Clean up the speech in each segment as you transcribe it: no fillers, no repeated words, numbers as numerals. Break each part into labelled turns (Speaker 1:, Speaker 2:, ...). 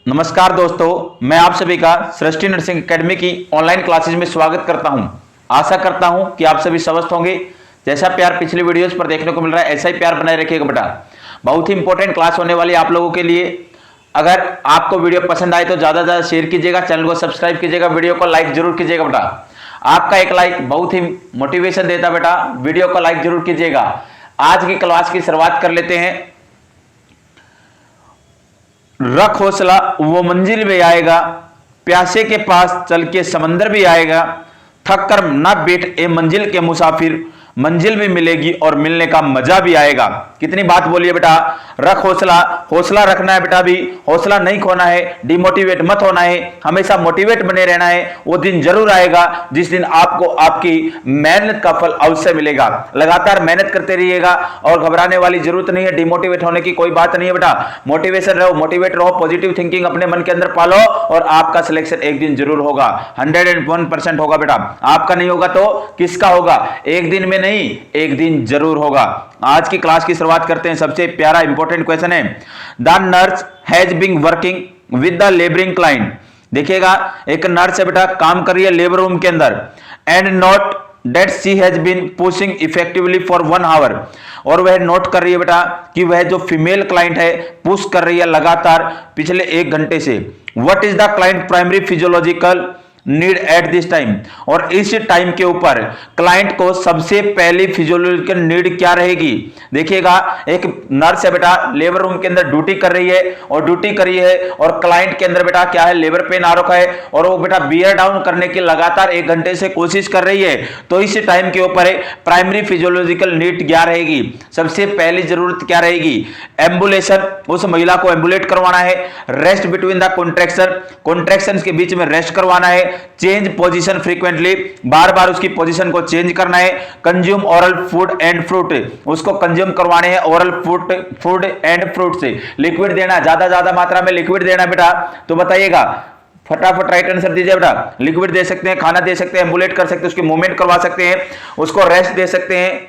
Speaker 1: नमस्कार दोस्तों, मैं आप सभी का सृष्टि नर्सिंग एकेडमी की ऑनलाइन क्लासेज में स्वागत करता हूं। आशा करता हूं कि आप सभी स्वस्थ होंगे। जैसा प्यार पिछले वीडियोस पर देखने को मिल रहा है, ऐसा ही प्यार बनाए रखिएगा बेटा। बहुत ही इंपॉर्टेंट क्लास होने वाली है आप लोगों के लिए। अगर आपको वीडियो पसंद आए तो ज़्यादा से ज़्यादा शेयर कीजिएगा, चैनल को सब्सक्राइब कीजिएगा, वीडियो को लाइक जरूर कीजिएगा बेटा। आपका एक लाइक बहुत ही मोटिवेशन देता बेटा। वीडियो को लाइक जरूर कीजिएगा। आज की क्लास की शुरुआत कर लेते हैं। रख हौसला वो मंजिल भी आएगा, प्यासे के पास चल के समंदर भी आएगा। थक कर ना बैठ ए मंजिल के मुसाफिर, मंजिल भी मिलेगी और मिलने का मजा भी आएगा। कितनी बात बोलिए बेटा। रख हौसला, हौसला रखना है बेटा। भी हौसला नहीं खोना है, डिमोटिवेट मत होना है, हमेशा मोटिवेट बने रहना है। वो दिन जरूर आएगा जिस दिन आपको आपकी मेहनत का फल अवश्य मिलेगा। लगातार मेहनत करते रहिएगा और घबराने वाली जरूरत नहीं है, डिमोटिवेट होने की कोई बात नहीं है बेटा। मोटिवेशन रहो, मोटिवेट रहो, पॉजिटिव थिंकिंग अपने मन के अंदर पालो और आपका सिलेक्शन एक दिन जरूर होगा। 101% होगा बेटा। आपका नहीं होगा तो किसका होगा? एक दिन में नहीं, एक दिन जरूर होगा। आज की क्लास की शुरुआत करते हैं। सबसे प्यारा इंपॉर्टेंट क्वेश्चन है, the nurse has been working with the labouring client. देखिएगा, एक नर्स है बेटा, काम कर रही है लेबर रूम के अंदर। And note that she has been pushing effectively for 1 hour. और वह नोट कर रही है बेटा कि वह जो फीमेल क्लाइंट है पुश कर रही है लगातार पिछले 1 घंटे से। What is the client primary physiological need at this time. और इस टाइम के ऊपर क्लाइंट को सबसे पहली फिजियोलॉजिकल नीड क्या रहेगी? देखिएगा, एक नर्स है बेटा, लेबर रूम के अंदर ड्यूटी कर रही है और ड्यूटी कर रही है और क्लाइंट के अंदर बेटा क्या है, लेबर पेन आ रखा है और वो बेटा बियर डाउन करने की लगातार 1 घंटे से कोशिश कर रही है। तो इस टाइम के ऊपर प्राइमरी फिजियोलॉजिकल नीड क्या रहेगी? सबसे पहली जरूरत क्या रहेगी? एम्बुलेशन, उस महिला को एम्बुलेट करवाना है। Rest between the contraction, contractions के बीच में रेस्ट करवाना है। चेंज पोजीशन फ्रीक्वेंटली, बार बार उसकी पोजीशन को चेंज करना है। Consume oral food and fruit, उसको कंज्यूम करवाने हैं ओरल फूड एंड फ्रूट से। लिक्विड देना, ज्यादा मात्रा में लिक्विड देना बेटा। तो बताइएगा, फटाफट राइट आंसर दीजिए बेटा। लिक्विड दे सकते हैं, खाना दे सकते हैं, एम्बुलेट कर सकते हैं, उसकी मूवमेंट करवा सकते हैं, उसको रेस्ट दे सकते हैं,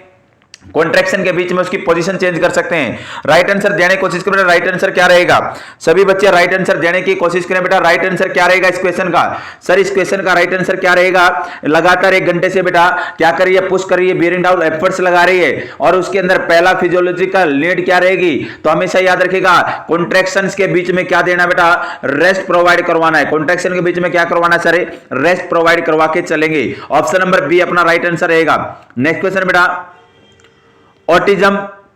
Speaker 1: कॉन्ट्रैक्शन के बीच में उसकी पोजीशन चेंज कर सकते हैं। राइट आंसर देने की कोशिश करें। राइट आंसर क्या रहेगा? सभी बच्चे राइट आंसर देने की कोशिश करें बेटा। राइट आंसर क्या रहेगा इस क्वेश्चन का? सर इस क्वेश्चन का राइट आंसर क्या रहेगा? लगातार 1 घंटे से बेटा क्या कर रही है, पुश कर रही है, बियरिंग डाउन एफर्ट्स लगा रही है और उसके अंदर पहला फिजियोलॉजिकल नीड क्या रहेगी? तो हमेशा याद रखिएगा, कॉन्ट्रैक्शंस के बीच में क्या देना बेटा? रेस्ट प्रोवाइड करवाना है। कॉन्ट्रैक्शन के बीच में क्या करवाना सर? रेस्ट प्रोवाइड करवा के चलेंगे। ऑप्शन नंबर बी अपना राइट आंसर रहेगा। नेक्स्ट क्वेश्चन बेटा, autism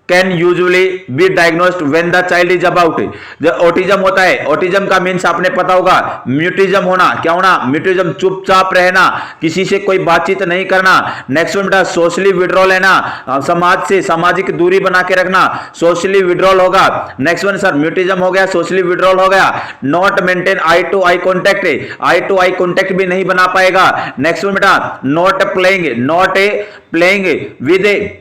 Speaker 1: can usually be diagnosed when the child is about. जब ऑटिज्म होता है, ऑटिज्म का मीन्स आपने पता होगा म्यूटिज्म होना। क्या होना? म्यूटिज्म, चुपचाप रहना, किसी से कोई बातचीत नहीं करना। नेक्स्ट वन बेटा, सोशली विड्रॉल है ना, समाज से सामाजिक दूरी बना के रखना, सोशली विड्रॉल होगा। नेक्स्ट वन सर, म्यूटिज्म हो गया, सोशली विड्रॉल हो गया। Not maintain eye to eye contact, eye to eye contact भी नहीं बना पाएगा। नेक्स्ट वन बेटा, not playing with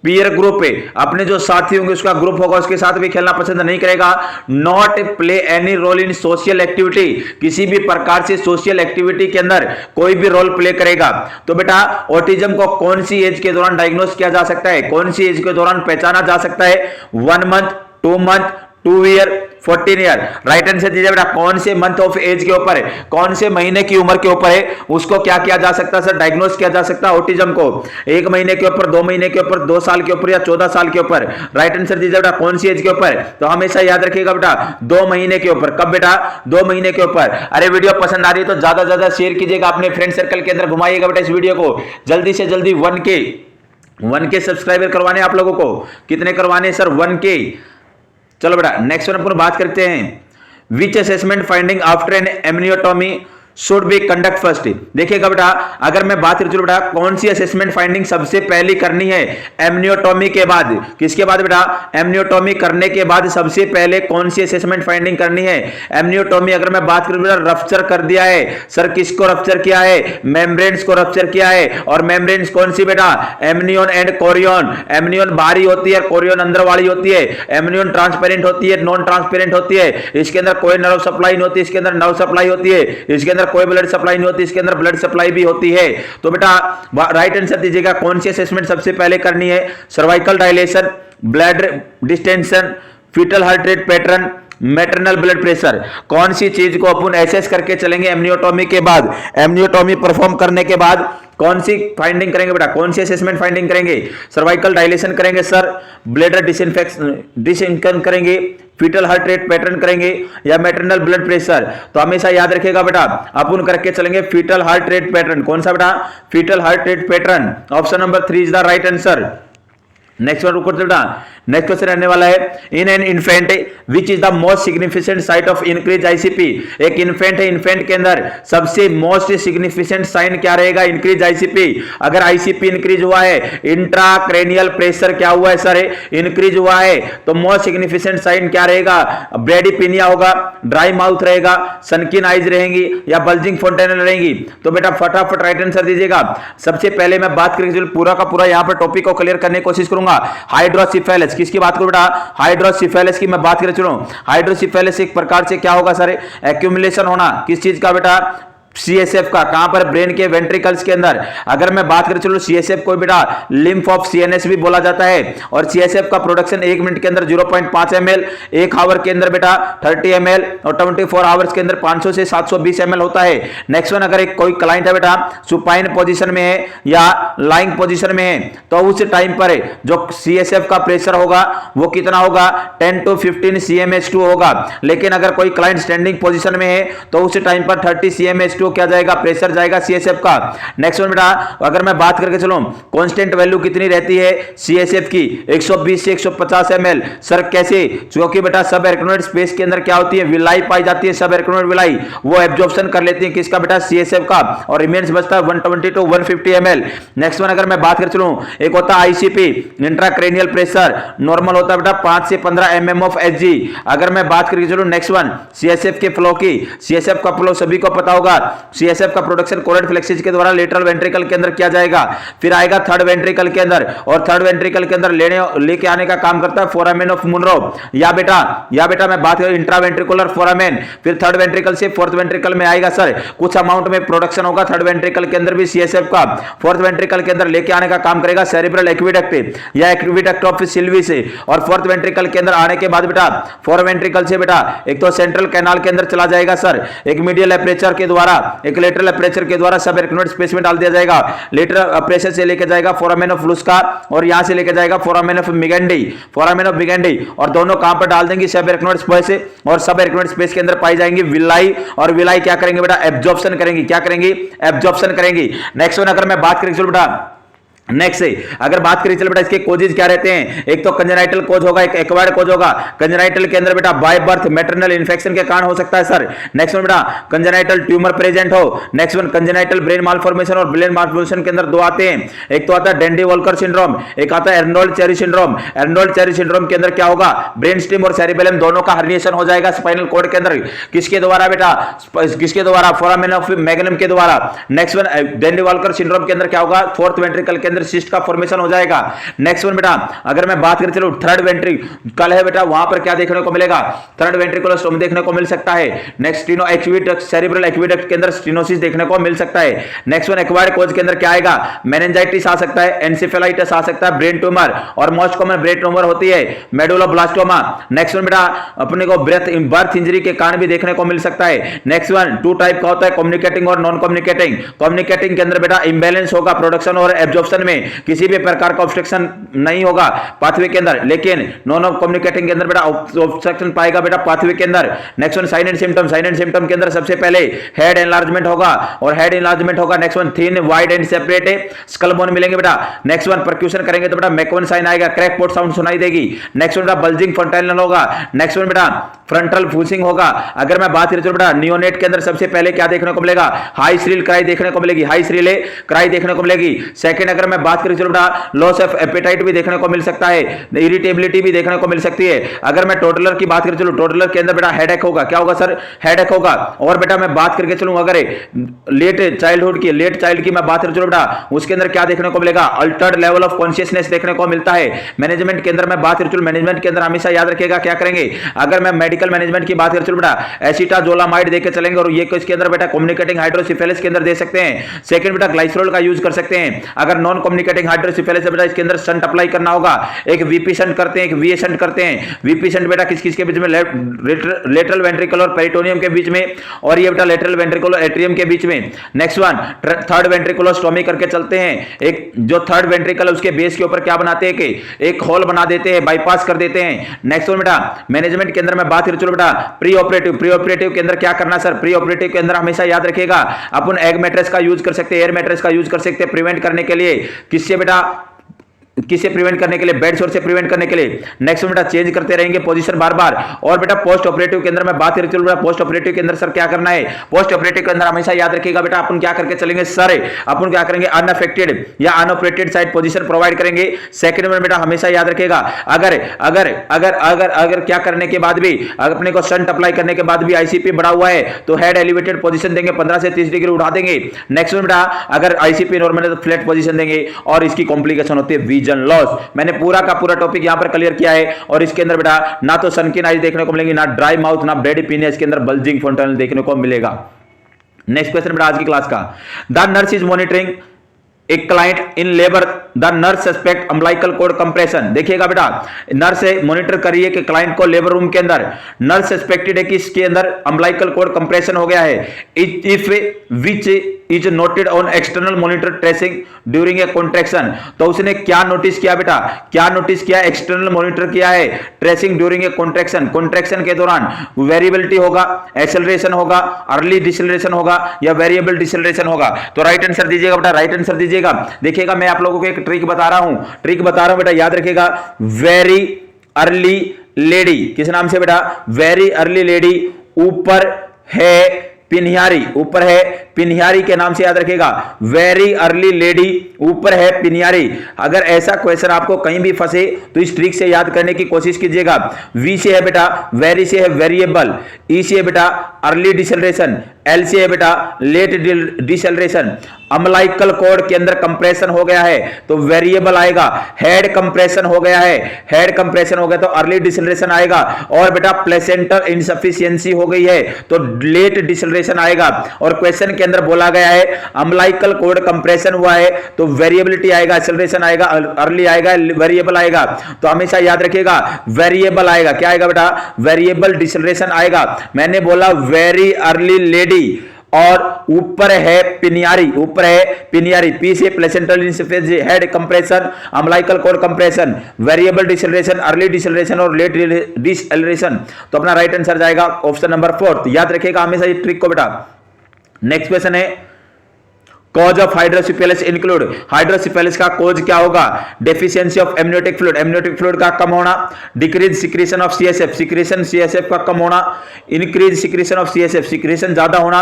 Speaker 1: peer group है, अपने जो साथी होंगे उसका ग्रुप होगा उसके साथ भी खेलना पसंद नहीं करेगा। Not play any role in social activity, किसी भी प्रकार से सोशल एक्टिविटी के अंदर कोई भी रोल प्ले करेगा। तो बेटा ऑटिज्म को कौन सी एज के दौरान डायग्नोस किया जा सकता है, कौन सी एज के दौरान पहचाना जा सकता है? 1 month, 2 month, 2 year, 14 year. Right answer दीजिए बेटा। कौन से मंथ ऑफ एज के ऊपर है, कौन से महीने की उम्र के ऊपर है, उसको क्या किया जा सकता है सर? डायग्नोस किया जा सकता है ऑटिज्म को। 1 महीने के ऊपर, 2 महीने के ऊपर, 2 साल के ऊपर या 14 साल के ऊपर। राइट आंसर दीजिए बेटा, कौन सी एज के ऊपर? तो हमेशा याद रखिएगा बेटा, 2 महीने के ऊपर। कब बेटा? 2 महीने के ऊपर। अरे वीडियो पसंद आ रही है तो ज्यादा से ज्यादा शेयर कीजिएगा, अपने फ्रेंड सर्कल के अंदर घुमाइएगा बेटा इस वीडियो को। जल्दी से जल्दी 1K सब्सक्राइबर करवाने आप लोगों को। कितने करवाने सर? 1K। चलो बेटा नेक्स्ट वन अपन बात करते हैं। Which assessment finding after an amniotomy should be conduct first. देखिएगा बेटा, अगर मैं बात करूं बेटा कौन सी असेसमेंट फाइंडिंग सबसे पहले करनी है एमनियोटॉमी के बाद? किसके बाद बेटा? एमनियोटॉमी करने के बाद सबसे पहले कौन सी असेसमेंट फाइंडिंग करनी है? एमनियोटॉमी अगर मैं बात करूं बेटा, रप्चर कर दिया है सर। किसको रप्चर किया है? मेम्ब्रेन्स को रप्चर किया है। और मेम्ब्रेन्स कौन सी बेटा? Amnion and Korean. एमनियोन बाहरी होती है, कोरियन अंदर वाली होती है। एमनियोन ट्रांसपेरेंट होती है, नॉन ट्रांसपेरेंट होती है। इसके अंदर कोई नर्व सप्लाई नहीं होती, इसके अंदर नर्व सप्लाई होती है। इसके अंदर कोई ब्लड सप्लाई नहीं होती, इसके अंदर ब्लड सप्लाई भी होती है। तो बेटा राइट आंसर दीजिएगा, कौन सी असेसमेंट सबसे पहले करनी है? Cervical dilation, blood distension, fetal heart rate pattern, maternal blood pressure. कौन सी चीज को अपन एसेस करके चलेंगे एमनियोटॉमी के बाद, एमनियोटॉमी परफॉर्म करने के बाद कौन सी फाइंडिंग करेंगे बेटा, कौन सी असेसमेंट फाइंडिंग करेंगे? सर्वाइकल डायलेशन करेंगे सर, ब्लैडर डिसइंफेक्शन करेंगे, फीटल हार्ट रेट पैटर्न करेंगे, या मैटरनल ब्लड प्रेशर? तो हमेशा याद रखिएगा बेटा, अपन करके चलेंगे फीटल हार्ट रेट पैटर्न। कौन सा बेटा? Fetal heart rate pattern. Option number 3 is the right answer. Next one बेटा, नेक्स्ट क्वेश्चन रहने वाला है, in an infant which is the most significant site of increase ICP. एक इन्फेंट है, infant के अंदर सबसे मोस्ट सिग्निफिकेंट साइन क्या रहेगा? Increase ICP. अगर आईसीपी इंक्रीज हुआ है, इंट्राक्रेनियल प्रेशर क्या हुआ है सर? इंक्रीज हुआ है, तो मोस्ट सिग्निफिकेंट साइन क्या रहेगा? ब्रेडिपिनिया होगा, ड्राई माउथ रहेगा, सनकिन आइज रहेंगी, या बल्जिंग फोंटेनल रहेंगी? तो बेटा फटाफट राइट आंसर दीजिएगा। सबसे पहले मैं बात करेंगे पूरा का पूरा यहां पर टॉपिक को क्लियर करने की कोशिश करूंगा। हाइड्रोसिफेलस, किसकी बात करूं बेटा? हाइड्रोसिफेलस की मैं बात कर चलूं। हाइड्रोसिफेलस एक प्रकार से क्या होगा सर? एक्यूमुलेशन होना, किस चीज का बेटा? सीएसएफ का। कहां पर? ब्रेन के वेंट्रिकल्स के अंदर। अगर मैं बात करें चलो सीएसएफ को बेटा लिम्फ ऑफ सीएनएस भी बोला जाता है, और सीएसएफ का प्रोडक्शन 1 मिनट के अंदर 0.5 ml, 1 आवर के अंदर बेटा 30 ml, और 24 आवर्स के अंदर 500 से 720 ml होता है। नेक्स्ट वन, अगर एक कोई क्लाइंट है बेटा सुपाइन पोजीशन में है या लाइंग पोजीशन में है, तो उस टाइम पर जो सीएसएफ का प्रेशर होगा वो कितना होगा? 10 to 15 cmH2 होगा। लेकिन अगर कोई क्लाइंट स्टैंडिंग पोजीशन में है तो उस टाइम पर 30 cmH2 क्या जाएगा? प्रेशर जाएगा सीएसएफ का। नेक्स्ट वन बेटा, अगर मैं बात करके चलूं कांस्टेंट वैल्यू कितनी रहती है सीएसएफ की? 120 से 150 ml। सर कैसे? क्योंकि बेटा सब एरिकनोइड स्पेस के अंदर क्या होती है? विलाई पाई जाती है, सब एरिकनोइड विलाई वो एब्जॉर्प्शन कर लेती है किसका बेटा? सीएसएफ का, और रिमेन्स बचता है 120 to 150 ml। नेक्स्ट वन, अगर मैं बात कर चलूं, एक होता है आईसीपी, इंट्राक्रेनियल प्रेशर, नॉर्मल होता है बेटा 5 से 15 mm ऑफ एचजी। अगर मैं बात करके चलूं नेक्स्ट वन सीएसएफ के फ्लो की, सीएसएफ का फ्लो सभी को पता होगा, सीएसएफ का प्रोडक्शन कोरेड फ्लेक्सिस के द्वारा लेटरल वेंट्रिकल के अंदर किया जाएगा, फिर आएगा थर्ड वेंट्रिकल के अंदर, और थर्ड वेंट्रिकल के अंदर लेके आने का काम करता है फोरामेन ऑफ मुनरो। या बेटा मैं बात करूं इंट्रावेंट्रिकुलर फोरामेन, फिर थर्ड वेंट्रिकल से फोर्थ वेंट्रिकल में आएगा सर, कुछ अमाउंट में प्रोडक्शन होगा थर्ड वेंट्रिकल के अंदर भी सीएसएफ का, फोर्थ वेंट्रिकल के अंदर लेके आने का काम करेगा सेरेब्रल एक्विडक्ट या एक्विडक्ट ऑफ सिल्वी से, और फोर्थ वेंट्रिकल के अंदर आने के बाद बेटा फोर वेंट्रिकल से बेटा एक तो सेंट्रल कैनाल के अंदर चला जाएगा सर, एक मीडियल एपरेचर के द्वारा, एक लेटरल एपरेचर के द्वारा सब एरिकनोइड स्पेस में डाल दिया जाएगा। लेटरल एपरेचर से लेकर जाएगा फोरामेन ऑफ लुस्का, और यहां से लेकर जाएगा फोरामेन ऑफ मिगेंडी, और दोनों कहां पर डाल देंगे? सब एरिकनोइड स्पेस से, और सब एरिकनोइड स्पेस के अंदर पाई जाएंगी विलाई, और विलाई क्या करेंगे बेटा? एब्जॉर्प्शन करेंगी। क्या करेंगी? एब्जॉर्प्शन करेंगी। नेक्स्ट वन, अगर मैं बात करें चलो बेटा नेक्स्ट से अगर बात करें चल बेटा इसके कोजेज क्या रहते हैं? एक तो कंजेनाइटल कोज होगा, एक एक्वायर्ड कोज होगा। कंजेनाइटल के अंदर बेटा बाय बर्थ मैटरनल इन्फेक्शन के कारण हो सकता है सर। नेक्स्ट वन बेटा कंजेनाइटल ट्यूमर प्रेजेंट हो। Next one congenital brain malformation, और ब्रेन मालफॉर्मेशन के अंदर दो आते हैं, एक तो आता है डेंडी वॉल्कर सिंड्रोम, एक आता है Arnold cherry syndrome. Arnold cherry syndrome के अंदर क्या होगा? ब्रेन स्टेम और सेरिबेलम दोनों का हर्निएशन हो जाएगा स्पाइनल कॉर्ड के अंदर। किसके द्वारा बेटा? किसके द्वारा? फोरामेन ऑफ मैग्नम के द्वारा। Next one Dandy Volker syndrome के अंदर क्या होगा? फोर्थ वेंट्रिकल के अंदर सिस्ट का फॉर्मेशन हो जाएगा। नेक्स्ट वन बेटा अगर मैं बात करें चलो थर्ड वेंट्रिकल है बेटा, वहां पर क्या देखने को मिलेगा? थर्ड वेंट्रिकुलर स्टोम देखने को मिल सकता है। Next steno aqueduct, cerebral aqueduct के अंदर स्टीनोसिस देखने को मिल सकता है। नेक्स्ट वन एक्वायर्ड कोज के अंदर क्या आएगा? मेनिंजाइटिस आ सकता है, एंसेफेलाइटिस आ सकता है, ब्रेन ट्यूमर, और मोस्ट कॉमन ब्रेन ट्यूमर होती है मेडुलोब्लास्टोमा। नेक्स्ट वन बेटा अपने को बर्थ इंजरी के कारण भी देखने को मिल सकता है। नेक्स्ट वन टू टाइप का होता है, कम्युनिकेटिंग और नॉन कम्युनिकेटिंग। कम्युनिकेटिंग के अंदर बेटा इंबैलेंस होगा प्रोडक्शन और एब्जॉर्प्शन में, किसी भी प्रकार का ऑब्स्ट्रक्शन नहीं होगा पाथवे के अंदर, लेकिन नॉन कम्युनिकेटिंग के अंदर बेटा ऑब्स्ट्रक्शन पाएगा बेटा पाथवे के अंदर। Next one sign and symptom, sign and symptom के अंदर सबसे पहले हेड एनलार्जमेंट होगा, और हेड एनलार्जमेंट होगा। Next one thin wide and separate skull bone मिलेंगे बेटा। नेक्स्ट वन परक्यूशन करेंगे तो बेटा मैकवन साइन आएगा, क्रैकपॉट साउंड सुनाई देगी। नेक्स्ट वन बेटा बल्जिंग फोंटेनल होगा। नेक्स्ट वन बेटा फ्रंटल फूसिंग होगा। अगर मैं बात करूं तो बेटा नियोनेट के अंदर सबसे पहले क्या देखने को मिलेगा? हाई श्रील क्राई देखने को मिलेगी, हाई श्रील क्राई देखने को मिलेगी। सेकंड अगर मैं बात करूं तो बेटा लॉस ऑफ एपेटाइट भी देखने को मिल सकता है, इरिटेबिलिटी भी देखने को मिल सकती है। अगर मैं टोटलर की बात करूं, चलो टोटलर के अंदर बेटा हेडेक होगा। क्या होगा सर? हेडेक होगा। और बेटा मैं बात करके चलूं अगर लेट चाइल्डहुड की, लेट चाइल्ड की मैं बात करूं चलो बेटा उसके अंदर क्या देखने को मिलेगा? अल्टर्ड लेवल ऑफ कॉन्शियसनेस देखने को मिलता है। मैनेजमेंट के अंदर मैं बात करूं, मैनेजमेंट के अंदर हमेशा याद रखिएगा क्या करेंगे? अगर मैं मेडिकल मैनेजमेंट की बात करूं चलो बेटा एसिटाजोलामाइड देके चलेंगे, और ये इसके अंदर बेटा कम्युनिकेटिंग हाइड्रोसिफेलिस के अंदर दे सकते हैं। सेकंड बेटा ग्लाइसरोल का यूज कर सकते हैं। अगर नॉन कम्युनिकेटिंग हाइड्रोसिफेलिस है बेटा, इसके अंदर शंट अप्लाई करना होगा। एक वीपी शंट करते हैं, एक वीए शंट करते हैं। वीपी शंट बेटा किस किस के बीच में, लेटरल वेंट्रिकल और पेरिटोनियम के बीच में, और ये बेटा लेटरल वेंट्रिकल और एट्रियम के बीच में। नेक्स्ट वन, थर्ड वेंट्रिकुलोस्टोमी करके चलते हैं। एक जो थर्ड वेंट्रिकल है उसके बेस के ऊपर क्या बनाते हैं कि एक होल बना देते हैं, बाईपास कर देते हैं। नेक्स्ट वन बेटा मैनेजमेंट के अंदर मैं बात करूं, चलो बेटा प्री ऑपरेटिव के अंदर क्या करना सर, प्री ऑपरेटिव के अंदर हमेशा याद रखिएगा अपन एग मैट्रेस का यूज कर सकते हैं, एयर मैट्रेस का यूज कर सकते हैं प्रिवेंट करने के लिए। किससे बेटा, किसे प्रिवेंट करने के लिए, बेड सोर से प्रिवेंट करने के लिए। नेक्स्ट बेटा चेंज करते रहेंगे पोजीशन बार बार। और बेटा पोस्ट ऑपरेटिव के अंदर मैं बात करूं, चलो बेटा पोस्ट ऑपरेटिव के अंदर सर क्या करना है, पोस्ट ऑपरेटिव के अंदर हमेशा याद रखिएगा बेटा अपन क्या करके चलेंगे सर, अपन क्या करेंगे अनअफेक्टेड या अनऑपरेटेड साइड पोजीशन प्रोवाइड करेंगे। सेकंड में बेटा हमेशा याद रखिएगा अगर अगर अगर अगर अगर क्या करने के बाद भी, अगर अपने को शंट अप्लाई करने के बाद भी आईसीपी बढ़ा हुआ है तो हेड एलिवेटेड पोजीशन देंगे, 15 से 30 डिग्री उठा देंगे। नेक्स्ट में बेटा अगर आईसीपी नॉर्मल है तो फ्लैट पोजीशन देंगे, और इसकी कॉम्प्लिकेशन होती है विजन लॉस। मैंने पूरा का पूरा टॉपिक यहां पर क्लियर किया है, और इसके अंदर बेटा ना तो सनकिन आइज देखने को मिलेंगी, ना ड्राई माउथ, ना ब्रेडी पीने, इसके अंदर बल्जिंग फोंटनल देखने को मिलेगा। नेक्स्ट क्वेश्चन बेटा आज की क्लास का, the nurse is monitoring a client in labour, the nurse suspect umbilical cord compression. देखिएगा बेटा नर्स मॉनिटर करिए कि क्लाइंट को लेबर रूम के अंदर नर्स सस्पेक्टेड है कि इसके अंदर अम्बिलिकल कॉर्ड कंप्रेशन हो गया है। If which is noted on external monitor tracing during a contraction, तो उसने क्या नोटिस किया बेटा, क्या नोटिस किया, एक्सटर्नल मॉनिटर किया है tracing during a contraction, contraction के दौरान वेरिएबिलिटी होगा, एक्सेलरेशन होगा, अर्ली डिसेलरेशन होगा या वेरिएबल डिसेलरेशन होगा। तो राइट आंसर दीजिएगा बेटा, राइट आंसर दीजिएगा। देखिएगा मैं आप लोगों को एक ट्रिक बता रहा हूं बेटा, याद रखिएगा वेरी अर्ली लेडी, किस नाम से बेटा, वेरी अर्ली लेडी, ऊपर है पिनियारी, ऊपर है पिनियारी के नाम से याद रखिएगा, वेरी अर्ली लेडी, ऊपर है पिनियारी। अगर ऐसा क्वेश्चन आपको कहीं भी फंसे तो इस ट्रिक से याद करने की कोशिश कीजिएगा। वी से है बेटा वेरी से है वेरिएबल, ई से है बेटा अर्ली डिसेलरेशन, एल से है बेटा लेट डिसेलरेशन। अम्बिलिकल कॉर्ड के अंदर कंप्रेशन हो गया है तो वेरिएबल आएगा, हेड कंप्रेशन हो गया है, हेड कंप्रेशन हो गया तो अर्ली डिसेलरेशन आएगा, और बेटा प्लेसेंटल इनसफिशिएंसी हो गई है तो लेट डिसेलरेशन आएगा। और क्वेश्चन के अंदर बोला गया है अम्बिलिकल कॉर्ड कंप्रेशन हुआ है तो वेरिएबिलिटी आएगा, एक्सेलरेशन आएगा, अर्ली आएगा, वेरिएबल आएगा। तो हमेशा याद रखिएगा वेरिएबल आएगा, क्या आएगा बेटा, वेरिएबल डिसेलरेशन आएगा। मैंने बोला वेरी अर्ली लेडी और ऊपर है पिनियारी, ऊपर है पिनियारी, पी से placental insufficiency, head compression, umbilical cord compression, variable deceleration, early deceleration और लेट डिसेलरेशन। तो अपना राइट आंसर जाएगा ऑप्शन नंबर 4। याद रखिएगा हमेशा इस ट्रिक को बेटा। नेक्स्ट क्वेश्चन है cause of hydrocephalus include, hydrocephalus का कॉज क्या होगा, deficiency of amniotic fluid, amniotic fluid का कम होना, decrease secretion of CSF, secretion CSF का कम होना, increase secretion of CSF, secretion ज्यादा होना,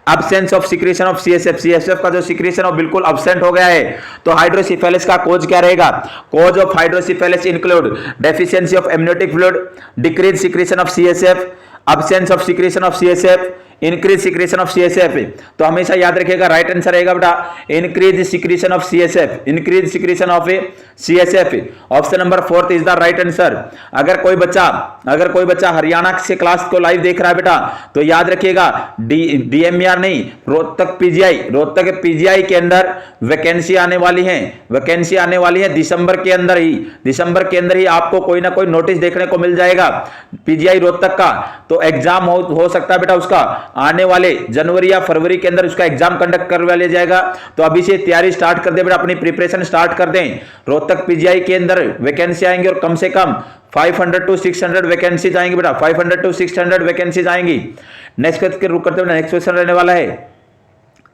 Speaker 1: absence of secretion of CSF, CSF का जो सिक्रीशन है बिल्कुल एब्सेंट हो गया है। तो हाइड्रोसिफेलिस का कॉज क्या रहेगा, cause of hydrocephalus include deficiency of amniotic fluid, decrease secretion of CSF, absence of secretion of CSF, increase secretion of CSF. तो हमेशा याद रखिएगा राइट आंसर रहेगा बेटा increase secretion of CSF, increase secretion of CSF. Option number 4 is the right answer. अगर कोई बच्चा हरियाणा से क्लास को लाइव देख रहा है बेटा तो याद रखिएगा डीएमईआर नहीं, रोहतक पीजीआई के अंदर वैकेंसी आने वाली है दिसंबर के अंदर ही आपको कोई ना कोई नोटिस देखने को मिल जाएगा पीजीआई रोहतक का। तो एग्जाम हो सकता है बेटा उसका आने वाले जनवरी या फरवरी के अंदर उसका एग्जाम कंडक्ट करवा लिया जाएगा। तो अभी से तैयारी स्टार्ट कर दे बेटा, अपनी प्रिपरेशन स्टार्ट कर दें। रोहतक पीजीआई के अंदर वैकेंसी आएंगे और कम से कम 500 to 600 वैकेंसीज आएंगी बेटा, 500 to 600 वैकेंसीज आएंगी। नेक्स्ट क्वेश्चन रुक करते हुए नेक्स्ट क्वेश्चन रहने वाला है,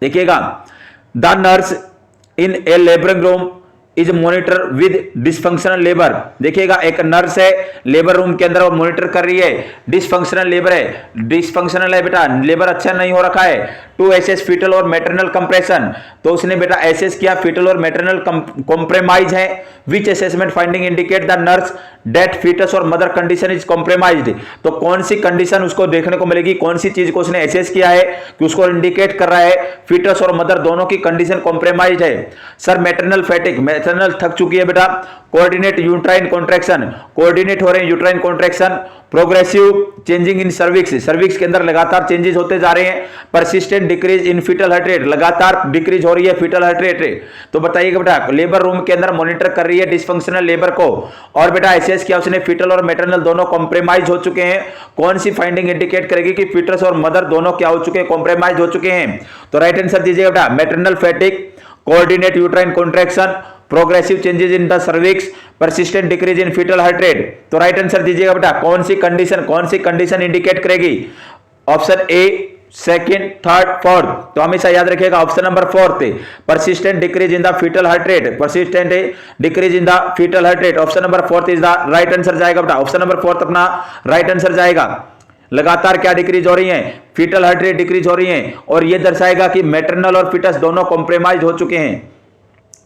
Speaker 1: देखिएगा the nurse in A labouring room is monitor with dysfunctional labour. देखिएगा एक नर्स है लेबर रूम के अंदर वो मॉनिटर कर रही है, डिसफंक्शनल लेबर है, डिसफंक्शनल है बेटा, लेबर अच्छा नहीं हो रखा है। टू एसेस फीटल और मैटरनल कंप्रेशन, तो उसने बेटा एसेस किया फीटल और मैटरनल कॉम्प्रोमाइज है। Which assessment finding indicate the nurse that fetus और मदर कंडीशन इज कॉम्प्रोमाइज्ड। तो कौन सी कंडीशन उसको देखने को मिलेगी, कौन सी चीज को उसने एसेस किया है कि उसको इंडिकेट कर रहा है फीटस और मदर दोनों की कंडीशन कॉम्प्रोमाइज्ड है। सर मैटरनल फैटिक मैथनल थक चुकी है बेटा। कोऑर्डिनेट यूट्राइन कॉन्ट्रैक्शन, कोऑर्डिनेट हो रहे हैं uterine contraction. Progressive changing in cervix, cervix के अंदर लगातार चेंजेस होते जा रहे हैं। Persistent decrease in fetal heart rate, लगातार डिक्रीज हो रही है फीटल हार्ट रेट। तो बताइएगा बेटा, लेबर रूम के अंदर मॉनिटर कर रही है डिसफंक्शनल लेबर को। और बेटा एसएस किया उसने, फीटल और मैटरनल दोनों कॉम्प्रोमाइज हो चुके हैं। कौन सी फाइंडिंग इंडिकेट करेगी कि फीटस और मदर दोनों क्या हो चुके हैं, कॉम्प्रोमाइज हो चुके हैं? तो राइट आंसर दीजिएगा बेटा, maternal fatigue, coordinate uterine contraction, progressive changes in the cervix, persistent decrease in fetal heart rate. तो राइट आंसर दीजिएगा बेटा, कौन सी कंडीशन इंडिकेट करेगी? Option A, second, third, fourth. तो हमेशा याद रखिएगा option number fourth, persistent decrease in the fetal heart rate, persistent decrease in the fetal heart rate. Option number fourth is the right answer जाएगा बेटा, option number fourth अपना right answer जाएगा। लगातार क्या डिक्रीज हो रही है? फीटल हार्ट रेट डिक्रीज हो रही है, और यह दर्शाएगा कि मैटरनल और फीटस दोनों कॉम्प्रोमाइज हो चुके हैं।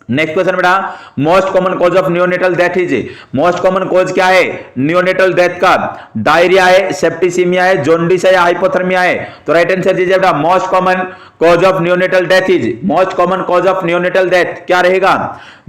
Speaker 1: नेक्स्ट क्वेश्चन बेटा, most common cause of neonatal death is, most common cause क्या है नियोनेटल डेथ का? डायरिया है, सेप्टिसीमिया है, जॉन्डिस है या हाइपोथर्मिया है? तो राइट आंसर दीजिए बेटा, most common cause of neonatal death is, most common cause of neonatal death क्या रहेगा?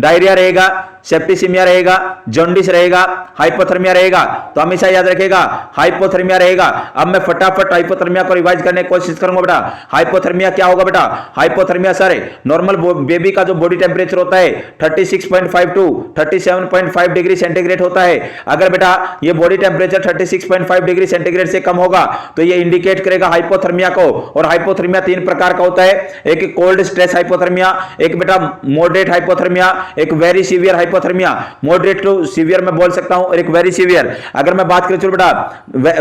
Speaker 1: डायरिया रहेगा, सेप्टिसीमिया रहेगा, जॉन्डिस रहेगा, हाइपोथर्मिया रहेगा? तो हमेशा याद रखेगा हाइपोथर्मिया रहेगा। अब मैं फटाफट हाइपोथर्मिया को रिवाइज करने की कोशिश करूंगा बेटा। हाइपोथर्मिया क्या होगा बेटा? हाइपोथर्मिया सर नॉर्मल बेबी का जो बॉडी टेम्परेचर होता है 36.5 टू 37.5 डिग्री सेंटीग्रेड होता है। अगर बेटा ये बॉडी टेम्परेचर 36.5 डिग्री सेंटीग्रेड से कम होगा तो ये इंडिकेट करेगा हाइपोथर्मिया को। और हाइपोथर्मिया तीन प्रकार का होता है, एक कोल्ड स्ट्रेस हाइपोथर्मिया, एक बेटा मॉडरेट हाइपोथर्मिया, एक very severe hypothermia. Moderate to severe मैं बोल सकता हूं, और एक वेरी सीवियर। अगर मैं बात करें चलो बेटा,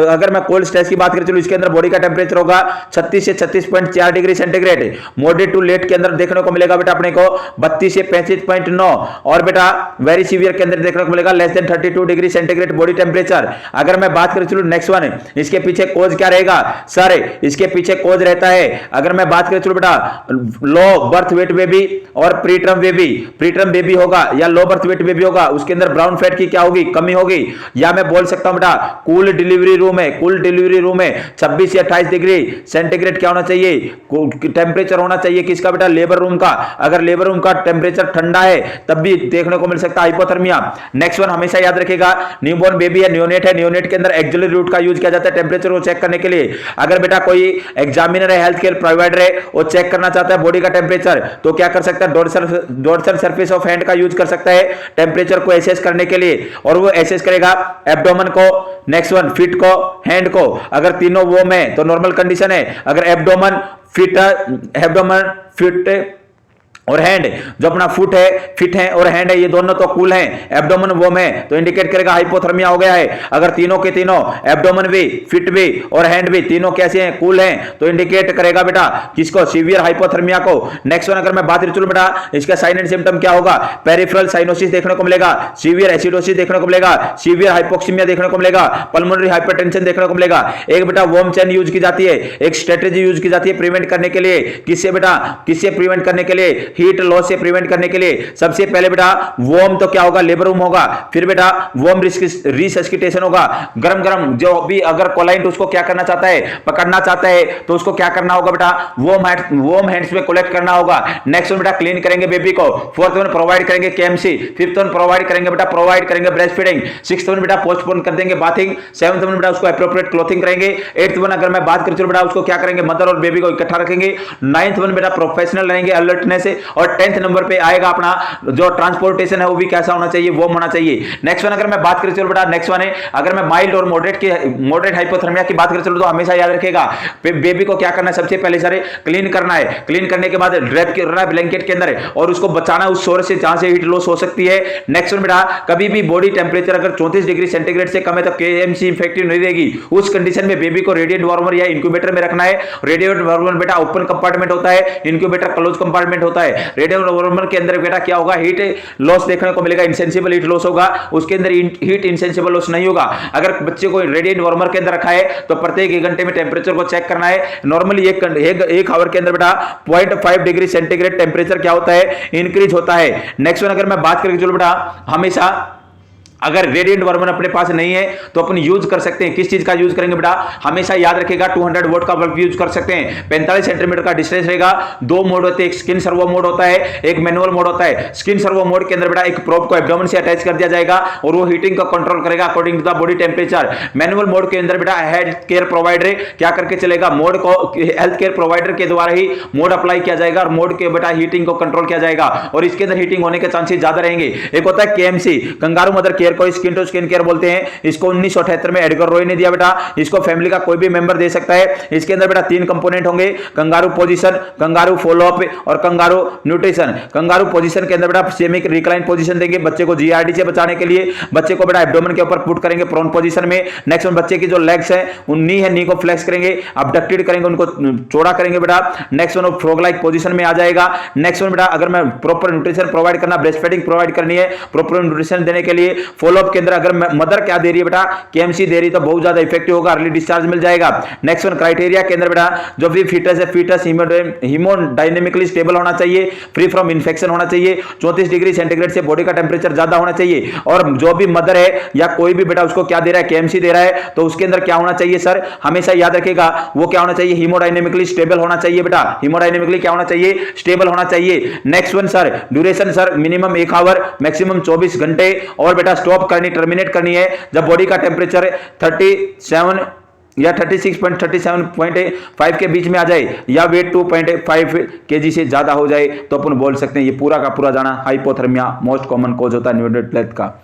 Speaker 1: अगर मैं कोल्ड स्ट्रेस की बात करें चलो, इसके अंदर बॉडी का टेम्परेचर होगा 36 से 36.4 degree centigrade. Moderate to late के अंदर देखने को मिलेगा बेटा अपने को 32 से 35.9, और बेटा वेरी सीवियर के अंदर देखने को मिलेगा less than 32 degree centigrade body temperature. अगर मैं बात करें चलो नेक्स्ट वन, इसके पीछे कोज क्या रहेगा सर? इसके पीछे कोज रहता है, अगर मैं बात करें चलो बेटा, लो बर्थ वेट बेबी और प्रीटर्म बेबी। प्रीटर्म बेबी होगा या लो बर्थ वेट बेबी होगा, उसके अंदर ब्राउन फैट की क्या होगी? कमी होगी। या मैं बोल सकता हूं बेटा कूल डिलीवरी रूम है, कूल डिलीवरी रूम है 26 से 28 डिग्री सेंटीग्रेड क्या होना चाहिए? टेम्परेचर होना चाहिए किसका बेटा? लेबर रूम का। अगर लेबर रूम का टेम्परेचर ठंडा है तब भी देखने को मिल सकता है हाइपोथर्मिया। नेक्स्ट वन हमेशा याद रखेगा, न्यूबॉर्न बेबी है, नियोनेट है, नियोनेट के अंदर एक्सिलरी रूट का यूज किया जाता है टेम्परेचर को चेक करने के लिए। अगर बेटा कोई एग्जामिनर है, हेल्थ केयर प्रोवाइडर है, वो चेक करना चाहता है बॉडी का टेम्परेचर, तो क्या कर सकता है? डोर्सल सरफेस ऑफ हैंड का यूज कर सकता है टेम्परेचर को एसेस करने के लिए, और वो एसेस करेगा एब्डोमेन को, नेक्स्ट वन फिट को, हैंड को। अगर तीनों वो में तो नॉर्मल कंडीशन है। अगर एब्डोमेन फिट और हैंड, जो अपना फुट है, फिट है, और हैंड है, ये दोनों तो कूल हैं, एब्डोमेन वो में, तो इंडिकेट करेगा हाइपोथर्मिया हो गया है। अगर तीनों के तीनों एब्डोमेन भी, फिट भी और हैंड भी तीनों कैसे हैं? कूल हैं, तो इंडिकेट करेगा बेटा किसको? सीवियर हाइपोथर्मिया को। नेक्स्ट वन अगर मैं बात करूं बेटा, इसका साइन एंड सिम्टम क्या होगा? पेरिफेरल साइनोसिस देखने को मिलेगा, सीवियर एसिडोसिस देखने को मिलेगा, सीवियर हाइपोक्सीमिया देखने को मिलेगा, पल्मोनरी हाइपरटेंशन देखने को मिलेगा। एक बेटा वार्म चेन यूज की जाती है, एक स्ट्रेटेजी यूज की जाती है प्रिवेंट करने के लिए। किससे बेटा? किससे प्रिवेंट करने के लिए? हीट लॉस से प्रिवेंट करने के लिए। सबसे पहले बेटा वॉर्म तो क्या होगा? लेबर रूम होगा। फिर बेटा वॉर्म रिसस्किटेशन होगा, गरम गरम जो भी अगर कोलाइंट उसको क्या करना चाहता है? पकड़ना चाहता है, तो उसको क्या करना होगा बेटा? वॉर्म हैंड्स में कलेक्ट करना होगा। नेक्स्ट वन बेटा क्लीन करेंगे बेबी को। फोर्थ वन प्रोवाइड करेंगे केएमसी। फिफ्थ वन प्रोवाइड करेंगे बेटा ब्रेस्ट फीडिंग। सिक्स्थ वन बेटा पोस्टपोन कर देंगे बाथिंग। सेवंथ वन बेटा उसको एप्रोप्रिएट क्लोथिंग करेंगे। एट्थ वन अगर मैं बात करूं बेटा उसको क्या करेंगे? मदर और बेबी को इकट्ठा रखेंगे। नाइन्थ वन बेटा प्रोफेशनल रहेंगे अलर्टनेस से। और 10th नंबर पे आएगा अपना जो ट्रांसपोर्टेशन है वो भी कैसा होना चाहिए? वो होना चाहिए। नेक्स्ट वन अगर मैं बात करें चलो बेटा, नेक्स्ट वन है अगर मैं माइल्ड और मॉडरेट हाइपोथर्मिया की बात करें चलो, तो हमेशा याद रखेगा बेबी को क्या करना है? सबसे पहले सारे क्लीन करना है। क्लीन करने के बाद ड्रैप करना है ब्लैंकेट के अंदर, और उसको बचाना है उस सोर्स से जहां से हीट लॉस हो सकती है। नेक्स्ट वन बेटा कभी भी बॉडी टेम्परेचर अगर 34 डिग्री सेंटीग्रेड से कम है तो केएमसी इफेक्टिव नहीं रहेगी। उस कंडीशन में बेबी को रेडिएंट वार्मर या इंक्यूबेटर में रखना है। रेडिएंट वार्मर बेटा ओपन कंपार्टमेंट होता है, इंक्यूबेटर क्लोज कंपार्टमेंट होता है। रेडिएंट वार्मर के अंदर बेटा क्या होगा? हीट लॉस देखने को मिलेगा, इंसेंसिबल हीट लॉस होगा। उसके अंदर हीट इंसेंसिबल लॉस नहीं होगा। अगर बच्चे को रेडिएंट वार्मर के अंदर रखा है तो प्रत्येक 1 घंटे में टेम्परेचर को चेक करना है। नॉर्मली एक आवर के अंदर बेटा 0.5 डिग्री सेंटीग्रेड टेम्परेचर क्या होता है? इंक्रीज होता है। नेक्स्ट वन अगर मैं बात करें चलो बेटा, हमेशा अगर रेडिएंट वर्मन अपने पास नहीं है तो अपन यूज कर सकते हैं, किस चीज का यूज करेंगे बेटा, हमेशा याद रखेगा 200 वोल्ट का बल्ब यूज कर सकते हैं। 45 सेंटीमीटर का डिस्टेंस रहेगा। दो मोड होते हैं, एक स्किन सर्वो मोड होता है, एक मैनुअल मोड होता है। स्किन सर्वो मोड के अंदर बेटा एक प्रोब को एब्डोमेन से अटैच कर दिया जाएगा और वो हीटिंग को कंट्रोल करेगा according to the body temperature. Manual mode के अंदर बेटा हेल्थ केयर प्रोवाइडर क्या करके चलेगा, मोड को हेल्थ केयर प्रोवाइडर के द्वारा ही मोड अप्लाई किया जाएगा और मोड के बेटा हीटिंग को कंट्रोल किया जाएगा और इसके अंदर हीटिंग होने के चांसेस ज्यादा रहेंगे। एक होता है केएमसी, कंगारू मदर केयर को स्किन टू स्किन केयर बोलते हैं। इसको 1978 में एडगर रॉय ने दिया बेटा। इसको फैमिली का कोई भी मेंबर दे सकता है। इसके अंदर बेटा 3 कंपोनेंट होंगे, कंगारू पोजीशन, कंगारू फॉलोअप और कंगारू न्यूट्रिशन। कंगारू पोजीशन के अंदर बेटा सेमी रिक्लाइन पोजीशन देंगे बच्चे को जीआरडी से बचाने के लिए। बच्चे को बेटा एब्डोमेन के ऊपर पुट करेंगे प्रोन पोजीशन में। नेक्स्ट वन बच्चे की जो लेग्स है उन नी है, नी को फ्लेक्स करेंगे, अबडक्टेड करेंगे, उनको चौड़ा करेंगे बेटा। Next one frog like position में आ जाएगा। नेक्स्ट वन बेटा अगर मैं प्रॉपर न्यूट्रिशन प्रोवाइड करना, ब्रेस्ट फीडिंग प्रोवाइड करनी है, प्रॉपर न्यूट्रिशन देने के लिए फॉलोअप के अंदर अगर मदर क्या दे रही है बेटा, केएमसी दे रही तो बहुत ज्यादा इफेक्टिव होगा, अर्ली डिस्चार्ज मिल जाएगा। नेक्स्ट वन क्राइटेरिया के अंदर बेटा जो भी फीटस है, फीटस हीमोडायनेमिकली स्टेबल होना चाहिए, फ्री फ्रॉम इंफेक्शन होना चाहिए, 34 डिग्री सेंटीग्रेड से बॉडी का टेम्परेचर ज्यादा होना चाहिए। और जो भी मदर है या कोई भी बेटा उसको क्या दे रहा है, केएमसी दे रहा है, तो उसके अंदर क्या होना चाहिए सर, हमेशा याद रखेगा वो क्या होना चाहिए, हीमोडायनेमिकली स्टेबल होना चाहिए बेटा। हीमोडायनेमिकली क्या होना चाहिए, स्टेबल होना चाहिए। Next one sir duration sir minimum 1 hour, maximum 24 घंटे। और बेटा स्टॉप करनी, टर्मिनेट करनी है जब बॉडी का टेम्परेचर 37 या 36.37.5 के बीच में आ जाए या वेट 2.5 kg से ज्यादा हो जाए तो अपन बोल सकते हैं ये पूरा का पूरा जाना हाइपोथर्मिया मोस्ट कॉमन कॉज होता है न्यूट्रिएंट डेथ का।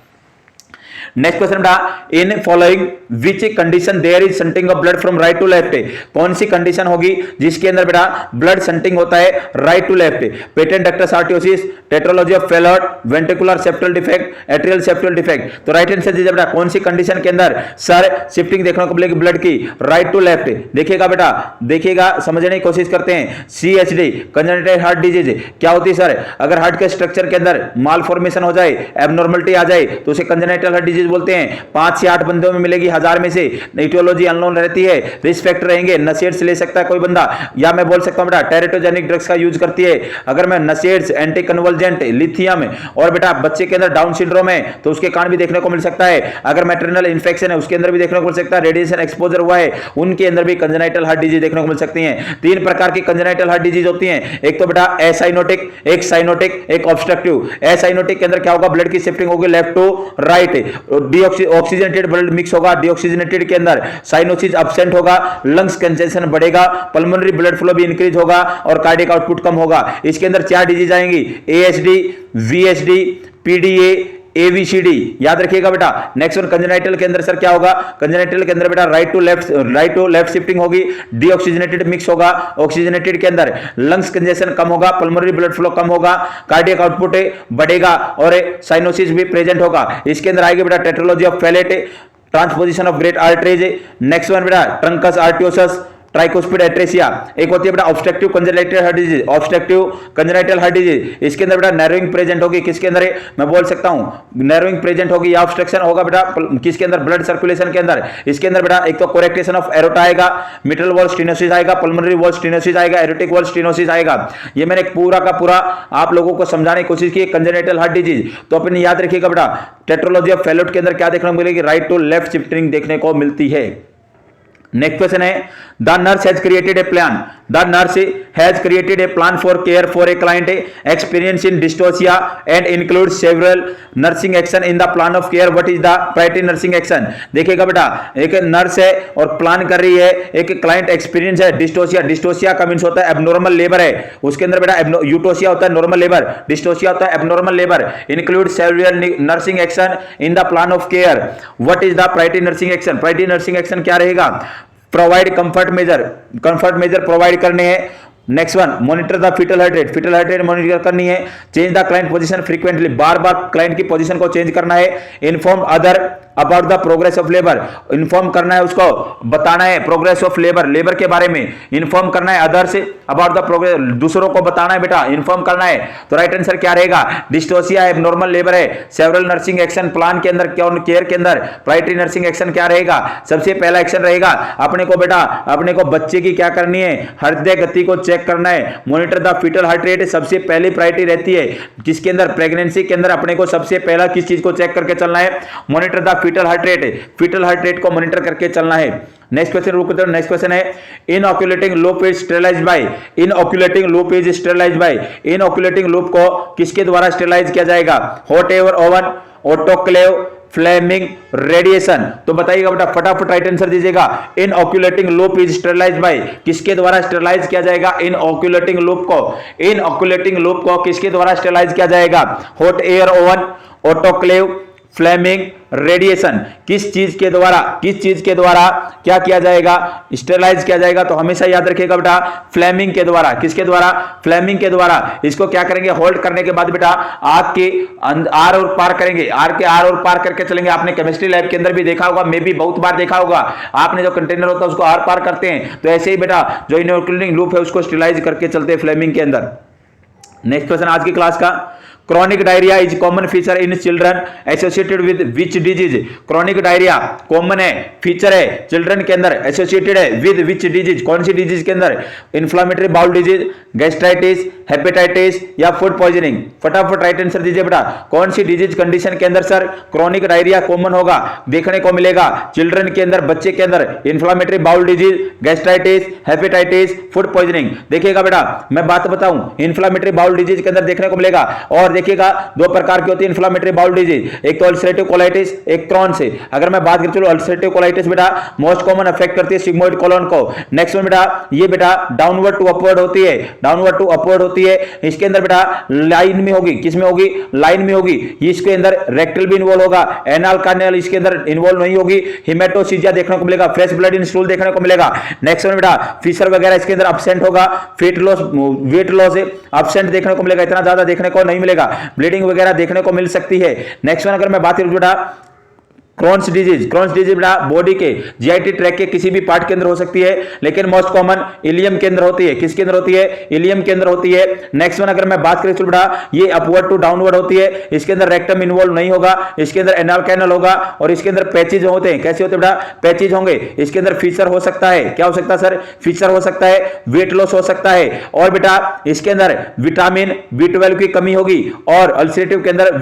Speaker 1: नेक्स्ट क्वेश्चन बेटा, in following which condition there is shunting of blood from right to left, कौन सी कंडीशन होगी जिसके अंदर बेटा ब्लड शंटिंग होता है right to left, patent ductus arteriosus, tetralogy of Fallot, ventricular septal defect, atrial septal defect. तो right answer दीजिए बेटा कौन सी कंडीशन के अंदर सर शिफ्टिंग देखने को मिलेगी ब्लड की राइट टू लेफ्ट। देखिएगा बेटा, देखिएगा समझने की कोशिश करते हैं। CHD कंजेनिटल हार्ट डिजीज क्या होती है सर, अगर हार्ट के स्ट्रक्चर के अंदर माल फॉर्मेशन हो जाए, एबनॉर्मलिटी आ जाए तो उसे कंजेनिटल हार्ट डिजीज बोलते हैं। 5 से 8 बंदों में मिलेगी 1000 में से। इटियोलॉजी अननोन रहती है, रिस्क फैक्टर रहेंगे, नशेड्स ले सकता है कोई बंदा, या मैं बोल सकता हूं बेटा टेरेटोजेनिक ड्रग्स का यूज करती है। अगर मैं नशेड्स, एंटी कन्वर्जेंट, लिथियम और बेटा बच्चे के अंदर डाउन सिंड्रोम है तो उसके कारण भी देखने को मिल सकता है। अगर मैटरनल इन्फेक्शन है उसके अंदर भी देखने को मिल सकता है। रेडिएशन एक्सपोजर हुआ है उनके अंदर भी कंजेनिटल हार्ट डिजीज देखने को मिल सकती है। 3 प्रकार की कंजेनिटल हार्ट डिजीज होती है, एक तो बेटा एसाइनोटिक, एक साइनोटिक, एक ऑब्स्ट्रक्टिव। एसाइनोटिक के अंदर क्या होगा, ब्लड की शिफ्टिंग होगी left to right, oxygenated blood mix होगा, डीऑक्सीजनेटेड के अंदर साइनोसिस एब्सेंट होगा, लंग्स कंजेशन बढ़ेगा, पल्मोनरी ब्लड फ्लो भी इंक्रीज होगा और कार्डियक आउटपुट कम होगा। इसके अंदर 4 डिजीज आएंगी, ASD, VSD, PDA, ABCD, याद रखिएगा बेटा। नेक्स्ट वन कंजेनिटल के अंदर सर क्या होगा, कंजेनिटल के अंदर बेटा राइट टू लेफ्ट शिफ्टिंग होगी, डीऑक्सीजनेटेड मिक्स होगा, ऑक्सीजनेटेड के अंदर लंग्स कंजेशन कम होगा, पल्मोनरी ब्लड फ्लो कम होगा, कार्डियक आउटपुट बढ़ेगा और साइनोसिस भी प्रेजेंट होगा। इसके अंदर आएगी बेटा tetralogy of Fallot, transposition of great arteries. Next one बेटा ट्रंकस आर्टियोसस, ट्राइकोस्पिड एट्रेसिया। एक होती है बेटा obstructive congenital heart disease, obstructive congenital heart disease. इसके अंदर बेटा नैरोइंग प्रेजेंट होगी, किसके अंदर है मैं बोल सकता हूं नैरोइंग प्रेजेंट होगी या ऑब्स्ट्रक्शन होगा बेटा किसके अंदर, ब्लड सर्कुलेशन के अंदर। इसके अंदर बेटा एक तो कोरेक्टेशन ऑफ एरोटा आएगा, मिटल वॉल स्टेनोसिस आएगा, पल्मोनरी वॉल स्टेनोसिस आएगा, एरोटिक वॉल स्टेनोसिस आएगा। ये मैंने पूरा का पूरा आप लोगों को समझाने की कोशिश की कंजेनिटल हार्ट डिजीज। तो अपने याद रखिएगा बेटा टेट्रोलॉजी ऑफ फेलोट के अंदर क्या देखने को मिलेगी, राइट टू लेफ्ट शिफ्टिंग देखने को मिलती है। नेक्स्ट क्वेश्चन है, the nurse has created a plan, the nurse has created a plan for care for a client experience in dystocia and include several nursing action in the plan of care. What is the priority nursing action. देखिएगा बेटा एक nurse है और plan कर रही है, एक client experience है डिस्टोसिया, डिस्टोसिया का मींस होता है एबनॉर्मल लेबर है, उसके अंदर बेटा यूटोसिया होता है नॉर्मल लेबर, डिस्टोसिया होता है abnormal labour. Include several nursing action in the plan of care. What is the priority nursing action. Priority nursing action क्या रहेगा, प्रोवाइड कंफर्ट मेजर प्रोवाइड करने हैं। Next one monitor the fetal heart rate, fetal heart rate monitor करनी है। Change the client position frequently, बार बार client की position को चेंज करना है। Inform other about the progress of labour, inform करना है उसको, बताना है प्रोग्रेस ऑफ लेबर, लेबर के बारे में इन्फॉर्म करना है। Other say about the progress, दूसरों को बताना है बेटा, इन्फॉर्म करना है। तो राइट आंसर क्या रहेगा, डिस्टोसिया है, नॉर्मल लेबर है। सेवरल नर्सिंग एक्शन प्लान के अंदर केयर के अंदर प्रायोरिटी नर्सिंग एक्शन क्या रहेगा, सबसे पहला एक्शन रहेगा अपने को बेटा, अपने को बच्चे की क्या करनी है, हृदय गति को चेक चेक करना है। Monitor the fetal heart rate सबसे पहली प्रायोरिटी रहती है किसके अंदर, प्रेगनेंसी के अंदर अपने को सबसे पहला किस चीज को चेक करके चलना है, monitor the fetal heart rate, fetal heart rate को मॉनिटर करके चलना है। नेक्स्ट क्वेश्चन रुको, नेक्स्ट क्वेश्चन है inoculating loop is sterilised by, inoculating loop is sterilised by, inoculating loop को किसके द्वारा स्टेरिलाइज किया जाएगा, hot air oven, autoclave, flaming, radiation. तो बताइएगा बेटा, फटाफट राइट आंसर दीजिएगा। Inoculating loop is sterilised by, किसके द्वारा स्टेरिलाइज किया जाएगा इनऑक्यूलेटिंग लूप को, इनऑक्यूलेटिंग लूप को किसके द्वारा स्टेरिलाइज किया जाएगा, hot air oven, autoclave, flaming, radiation. किस चीज के द्वारा, किस चीज के द्वारा क्या किया जाएगा, स्टेरिलाइज किया जाएगा, तो हमेशा याद रखिएगा बेटा फ्लेमिंग के द्वारा, किसके द्वारा, फ्लेमिंग के द्वारा। इसको क्या करेंगे, होल्ड करने के बाद बेटा आग के आर और पार करेंगे, आर के आर और पार करके चलेंगे। आपने केमिस्ट्री लैब के अंदर भी देखा होगा, मे भी बहुत बार देखा होगा, आपने जो कंटेनर होता है उसको आर पार करते हैं, तो ऐसे ही बेटा जो इनऑक्यूलेटिंग लूप है उसको स्टेरिलाइज करके चलते हैं फ्लेमिंग के अंदर। नेक्स्ट क्वेश्चन आज की क्लास का, chronic diarrhoea is common feature in children associated with which disease, chronic diarrhoea common है, फीचर है चिल्ड्रन के अंदर, एसोसिएटेड है विद विच डिजीज, कौन सी डिजीज के अंदर, inflammatory bowel disease, gastritis, hepatitis या फूड पॉइजनिंग। फटाफट राइट आंसर दीजिए बेटा, कौन सी डिजीज कंडीशन के अंदर सर क्रोनिक डायरिया कॉमन होगा, देखने को मिलेगा चिल्ड्रन के अंदर, बच्चे के अंदर, inflammatory bowel disease, gastritis, hepatitis, food poisoning. देखिएगा बेटा मैं बात बताऊं, इन्फ्लामेटरी बाउल डिजीज के अंदर देखने को मिलेगा, और देखिएगा दो प्रकार की होती है इन्फ्लामेटरी बाउल डिजीज, एक तो अल्सरेटिव कोलाइटिस, एक क्रॉन से। अगर मैं बात करूं चलो अल्सरेटिव कोलाइटिस बेटा मोस्ट कॉमन अफेक्ट करती है सिग्मोइड कोलन को। नेक्स्ट में बेटा ये बेटा डाउनवर्ड टू अपवर्ड होती है, डाउनवर्ड टू अपवर्ड होती है, इसके अंदर बेटा लाइन में होगी, किस में होगी, लाइन में होगी, इसके अंदर रेक्टल भी इन्वॉल्व होगा, एनाल कैनाल इसके अंदर इन्वॉल्व नहीं होगी, हिमेटोसीजिया देखने को मिलेगा, फ्रेश ब्लड इन स्टूल देखने को मिलेगा। नेक्स्ट में बेटा फिशर वगैरह इसके अंदर एब्सेंट होगा, वेट लॉस एब्सेंट देखने को मिलेगा, इतना ज्यादा देखने को नहीं मिलेगा, ब्लीडिंग वगैरह देखने को मिल सकती है। नेक्स्ट वन अगर मैं बात करूं बेटा क्रॉन्स डिजीज, क्रॉन्स डिजीज बेटा बॉडी के जीआईटी ट्रैक के किसी भी पार्ट के अंदर हो सकती है, लेकिन मोस्ट कॉमन इलियम के अंदर होती है, किसके अंदर होती है, इलियम के अंदर होती है। नेक्स्ट वन अगर मैं बात करें तो बेटा ये अपवर्ड टू डाउनवर्ड होती है, इसके अंदर रेक्टम इन्वॉल्व नहीं होगा, इसके अंदर एनाल कैनल होगा, और इसके अंदर पैचेज होते हैं, कैसे होते हैं बेटा, पैचेज होंगे, इसके अंदर फीचर हो सकता है, क्या हो सकता है सर, फीचर हो सकता है, वेट लॉस हो सकता है, और बेटा इसके अंदर विटामिन B12 की कमी होगी, और अल्सरेटिव के अंदर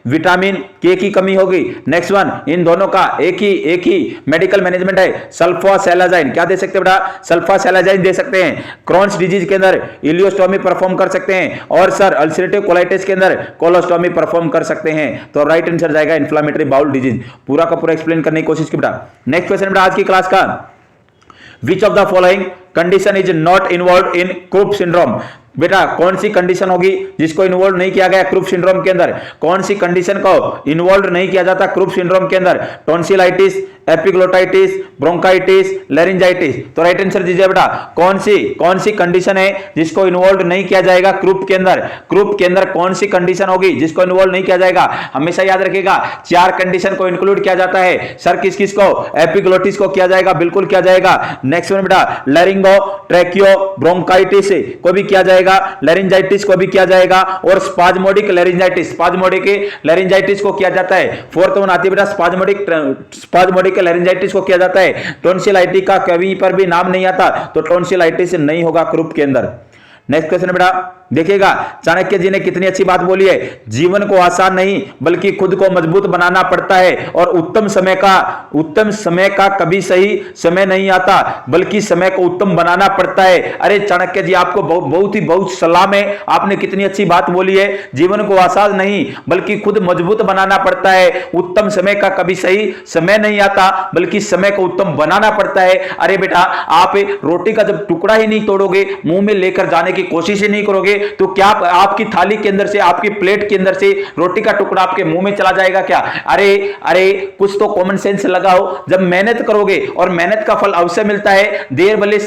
Speaker 1: विटामिन के की कमी होगी। नेक्स्ट वन इन दोनों का एक ही मेडिकल मैनेजमेंट है, सल्फासेलाजाइन, क्या दे सकते हैं बेटा, सल्फासेलाजाइन दे सकते हैं। क्रॉन्स डिजीज के अंदर इलियोस्टोमी परफॉर्म कर सकते हैं, और सर अल्सरेटिव कोलाइटिस के अंदर कोलोस्टोमी परफॉर्म कर सकते हैं। तो राइट आंसर जाएगा इन्फ्लामेटरी बाउल डिजीज। पूरा का पूरा एक्सप्लेन करने की कोशिश की बेटा। नेक्स्ट क्वेश्चन बेटा आज की क्लास का, which of the following condition is not involve in croup syndrome, बेटा कौन सी कंडीशन होगी जिसको इन्वॉल्व नहीं किया गया क्रूप सिंड्रोम के अंदर, कौन सी कंडीशन को इन्वॉल्व नहीं किया जाता क्रूप सिंड्रोम के अंदर, टॉन्सिलाइटिस, एपिग्लोटाइटिस, ब्रोंकाइटिस, लैरिंजाइटिस। तो राइट आंसर दीजिए बेटा, कौन सी कंडीशन है जिसको इन्वॉल्व नहीं किया जाएगा क्रूप के अंदर, क्रूप के अंदर कौन सी कंडीशन होगी जिसको इन्वॉल्व नहीं किया जाएगा। हमेशा याद रखिएगा 4 कंडीशन को इंक्लूड किया जाता है सर, किस को, एपिग्लोटिस को किया जाएगा, बिल्कुल किया जाएगा। नेक्स्ट में बेटा लैरिंगो, ट्रैकियो, ब्रोंकाइटिस को भी किया जाएगा, लैरिंजाइटिस को भी किया जाएगा, और स्पाज्मोडिक लैरिंजाइटिस को किया जाता है। फोर्थ वन आती है बेटा स्पाज्मोडिक लैरिंजाइटिस को किया जाता है। टॉन्सिलाइटिस का कभी पर भी नाम नहीं आता, तो टॉन्सिलाइटिस नहीं होगा क्रूप के अंदर। नेक्स्ट क्वेश्चन बेटा देखिएगा, चाणक्य जी ने कितनी अच्छी बात बोली है, जीवन को आसान नहीं बल्कि खुद को मजबूत बनाना पड़ता है, और उत्तम समय का कभी सही समय नहीं आता बल्कि समय को उत्तम बनाना पड़ता है। अरे चाणक्य जी आपको बहुत सलाम है, आपने कितनी अच्छी बात बोली है, जीवन को आसान नहीं बल्कि खुद मजबूत बनाना पड़ता है, उत्तम समय का कभी सही समय नहीं आता बल्कि समय को उत्तम बनाना पड़ता है। अरे बेटा आप रोटी का जब टुकड़ा ही नहीं तोड़ोगे, मुंह में लेकर जाने की कोशिश ही नहीं करोगे, तो क्या आपकी थाली के अंदर से, आपकी प्लेट के अंदर से रोटी का टुकड़ा आपके मुंह में चला जाएगा क्या? अरे कुछ तो कॉमन सेंस लगाओ। जब मेहनत करोगे और मेहनत का फल अवश्य मिलता है, देर भले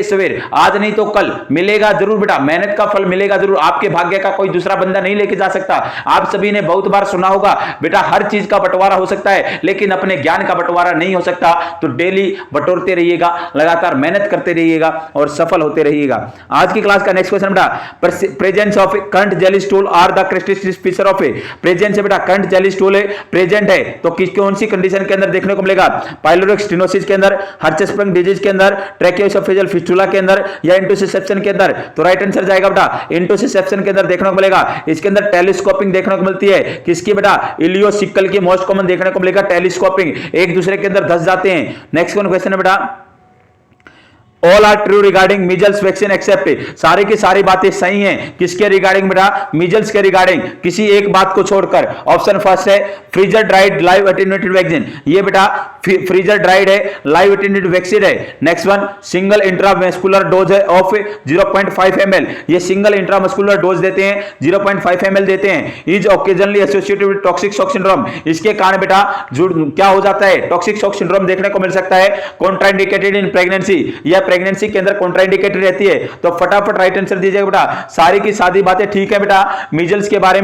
Speaker 1: सवेर, आज नहीं तो कल मिलेगा जरूर बेटा, मेहनत का फल मिलेगा जरूर। आपके भाग्य का कोई दूसरा बंदा नहीं लेके जा सकता। आप सभी ने बहुत बार सुना होगा बेटा, हर चीज का बंटवारा हो सकता है लेकिन अपने ज्ञान का बंटवारा नहीं हो सकता। तो डेली बटोरते रहिएगा, लगातार मेहनत करते रहिएगा और सफल होते रहिएगा। आज की क्लास का नेक्स्ट क्वेश्चन बेटा presence of currant jelly stool are the characteristic feature of a presence है बेटा करंट जेली स्टूल है प्रेजेंट है तो कौन सी कंडीशन के अंदर देखने को मिलेगा पाइलोरिक स्टेनोसिस के अंदर, हर्शस्प्रिंग डिजीज के अंदर, ट्रैकियोएसोफेजियल फिस्टुला के अंदर या इंटुसिसेप्शन के अंदर। तो राइट आंसर जाएगा बेटा इंटुसिसेप्शन के अंदर देखने को मिलेगा। इसके अंदर टेलीस्कोपिंग देखने को मिलती है किसकी बेटा इलियोसिकल की मोस्ट कॉमन देखने को मिलेगा टेलीस्कोपिंग, एक दूसरे के अंदर धस जाते हैं। नेक्स्ट क्वेश्चन है बेटा all are true regarding measles vaccine except सारी की सारी बातें सही हैं किसके रिगार्डिंग बेटा मीजल्स के रिगार्डिंग किसी एक बात को छोड़कर। ऑप्शन फर्स्ट है freezer dried live attenuated vaccine, ये बेटा फ्रीजर ड्राइड है लाइव एटेन्यूएटेड वैक्सीन है। Next one single intramuscular dose है ऑफ 0.5 ml, ये सिंगल इंट्रामस्कुलर डोज देते हैं 0.5 ml देते हैं। Is occasionally associated with toxic shock syndrome, इसके कारण बेटा क्या हो जाता है टॉक्सिक शॉक सिंड्रोम देखने को मिल सकता है। कॉन्ट्राइंडिकेटेड इन प्रेगनेंसी, यह प्रेगनेंसी के अंदर कॉन्ट्राइंडिकेटेड रहती है। तो फटाफट राइट आंसर दीजिएगा बेटा। सारी की सारी बातें ठीक है बेटा मीजल्स के बारे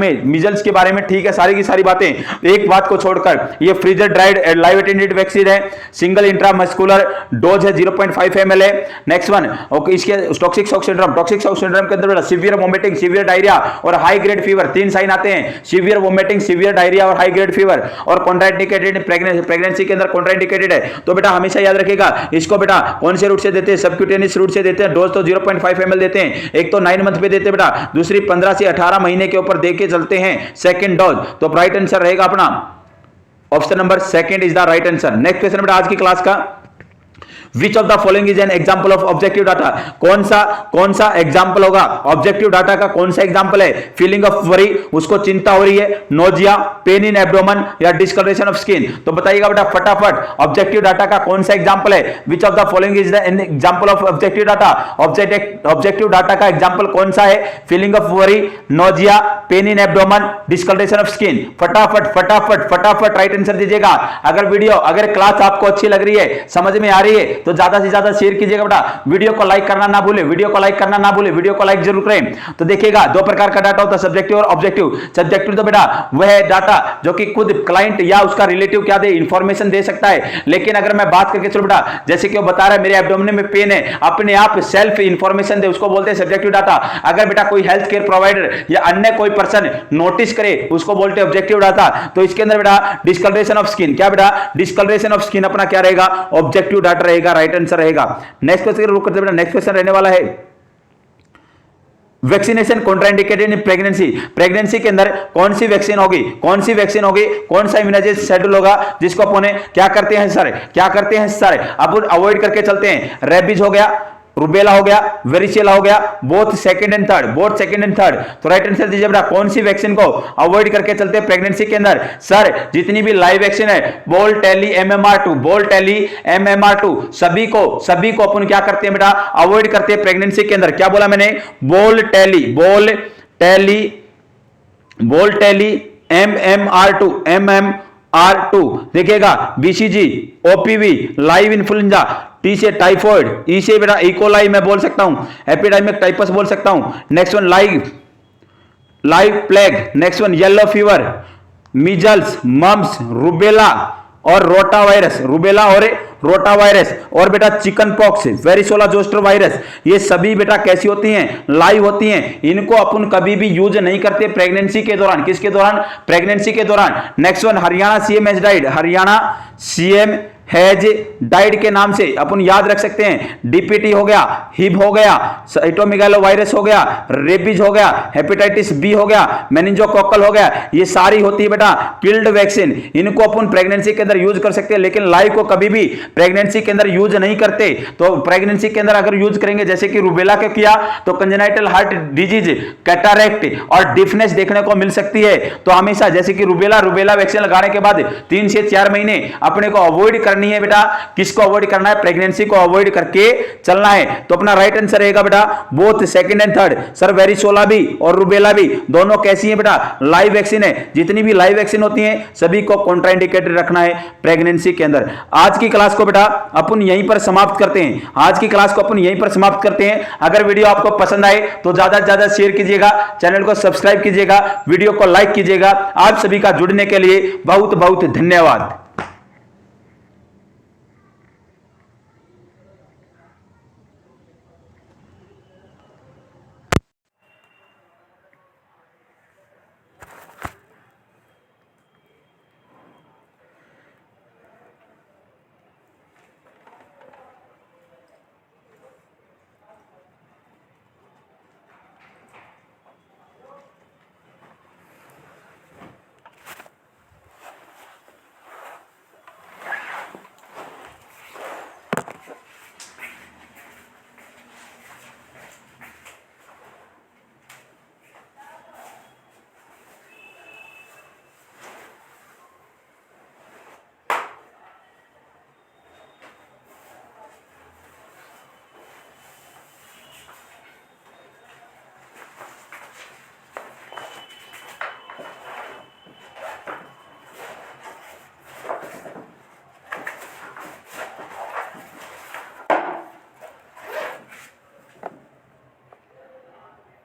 Speaker 1: में ठीक है सारी की सारी बातें, एक बात को छोड़कर ये freezer dried live attenuated vaccine है, सिंगल इंट्रामस्कुलर डोज है 0.5 ml है। नेक्स्ट वन ओके इसके टॉक्सिक शॉक सिंड्रोम के अंदर बेटा सीवियर वोमिटिंग, सीवियर डायरिया और हाई ग्रेड फीवर, तीन साइन आते हैं सीवियर वोमिटिंग, सीवियर डायरिया और हाई ग्रेड फीवर। और कॉन्ट्राइंडिकेटेड प्रेगनेंसी के अंदर कॉन्ट्राइंडिकेटेड है। तो बेटा हमेशा याद रखिएगा इसको बेटा कौन से रूट से देते हैं सबक्यूटेनियस रूट से देते हैं। डोज तो 0.5 ml देते हैं, एक तो 9 मंथ पे देते हैं बेटा, दूसरी 15 से 18 महीने के ऊपर देके चलते हैं सेकंड डोज। तो राइट आंसर रहेगा अपना option number second is the right answer. Next question बेटा आज की क्लास का Which of the following is an example of objective data? कौन सा एग्जाम्पल होगा ऑब्जेक्टिव डाटा का, कौन सा एग्जाम्पल है? फीलिंग ऑफ वरी, उसको चिंता हो रही है, नोजिया, पेन इन एब्डोमेन या डिस्कलरेशन ऑफ स्किन। तो बताइएगा बेटा फटाफट ऑब्जेक्टिव डाटा का कौन सा एग्जाम्पल है? Which of the following is the example of objective data? Objective data का एग्जाम्पल कौन सा है? Feeling of worry, nausea, pain in abdomen, discolouration of skin. फटाफट राइट आंसर दीजिएगा। अगर क्लास आपको अच्छी लग रही है, समझ में आ रही है तो ज्यादा से ज्यादा शेयर कीजिएगा बेटा। वीडियो को लाइक करना ना भूले, वीडियो को लाइक जरूर करें। तो देखिएगा दो प्रकार का डाटा होता है सब्जेक्टिव और ऑब्जेक्टिव। सब्जेक्टिव तो बेटा वह है डाटा जो कि खुद क्लाइंट या उसका रिलेटिव क्या दे इंफॉर्मेशन दे सकता है। लेकिन अगर मैं बात करके चलो बेटा जैसे कि वो बता रहा है मेरे एब्डोमेन में पेन है, अपने आप सेल्फ इंफॉर्मेशन दे, उसको बोलते हैं सब्जेक्टिव डाटा। अगर बेटा कोई हेल्थ केयर प्रोवाइडर या अन्य कोई पर्सन नोटिस करे उसको बोलते हैं ऑब्जेक्टिव डाटा। तो इसके अंदर बेटा डिस्कलरेशन ऑफ स्किन, क्या बेटा डिस्कलरेशन ऑफ स्किन अपना क्या रहेगा ऑब्जेक्टिव डाटा रहेगा, राइट आंसर रहेगा। नेक्स्ट क्वेश्चन रुक करते बेटा, नेक्स्ट क्वेश्चन रहने वाला है वैक्सीनेशन कॉन्ट्राइंडिकेटेड इन प्रेगनेंसी के अंदर कौन सी वैक्सीन होगी, कौन सा इम्यूनाइजेशन शेड्यूल होगा जिसको अपन क्या करते हैं सर अपन अवॉइड करके चलते हैं। रेबीज हो गया, रुबेला हो गया, वेरिसेला हो गया, बोथ सेकंड एंड थर्ड। तो राइट आंसर दीजिए बेटा कौन सी वैक्सीन को अवॉइड करके चलते हैं प्रेगनेंसी के अंदर? सर जितनी भी लाइव वैक्सीन है बोल टेली MMR2 सभी को अपन क्या करते हैं बेटा अवॉइड करते हैं प्रेगनेंसी के अंदर। क्या बोला मैंने? बोल टेली MMR2 देखिएगा। BCG, OPV, live influenza, T से टाइफॉइड, ई से बेटा इकोलाई मैं बोल सकता हूं, एपिडेमिक टाइपस बोल सकता हूं। Next one live plague, next one yellow fever, measles, mumps, rubella और रोटावायरस और बेटा chicken pox, varicella zoster virus, ये सभी बेटा कैसी होती हैं? लाइव होती हैं। इनको अपन कभी भी यूज नहीं करते प्रेगनेंसी के दौरान। किसके दौरान? प्रेगनेंसी के दौरान। Next one Haryana CM has died के नाम से अपन याद रख सकते हैं। डीपीटी हो गया, हिब हो गया, साइटोमेगालो वायरस हो गया, रेबीज हो गया, हेपेटाइटिस बी हो गया, मेनिंजोकोकल हो गया, ये सारी होती है बेटा किल्ड वैक्सीन। इनको अपन प्रेगनेंसी के अंदर यूज कर सकते हैं लेकिन लाइव को कभी भी प्रेगनेंसी के अंदर यूज नहीं करते। तो प्रेगनेंसी के अंदर अगर यूज करेंगे जैसे कि रुबेला के किया तो कंजेनाइटल हार्ट डिजीज, कैटारेक्ट और डिफनेस देखने को मिल सकती है। तो हमेशा जैसे कि रुबेला वैक्सीन लगाने के बाद 3 से 4 महीने अपने को अवॉइड करनी है बेटा। किसको अवॉइड करना है? प्रेगनेंसी को अवॉइड करके चलना है। तो अपना राइट आंसर रहेगा बेटा both second and third. Sir varicella भी और रुबेला भी दोनों कैसी है बेटा? लाइव वैक्सीन है। जितनी भी लाइव वैक्सीन होती है सभी को कॉन्ट्राइंडिकेटेड रखना है प्रेगनेंसी के अंदर। आज की क्लास को बेटा अपन यहीं पर समाप्त करते हैं। अगर वीडियो आपको पसंद आए तो ज्यादा से ज्यादा शेयर कीजिएगा, चैनल को सब्सक्राइब कीजिएगा, वीडियो को लाइक कीजिएगा। आप सभी का जुड़ने के लिए बहुत बहुत धन्यवाद।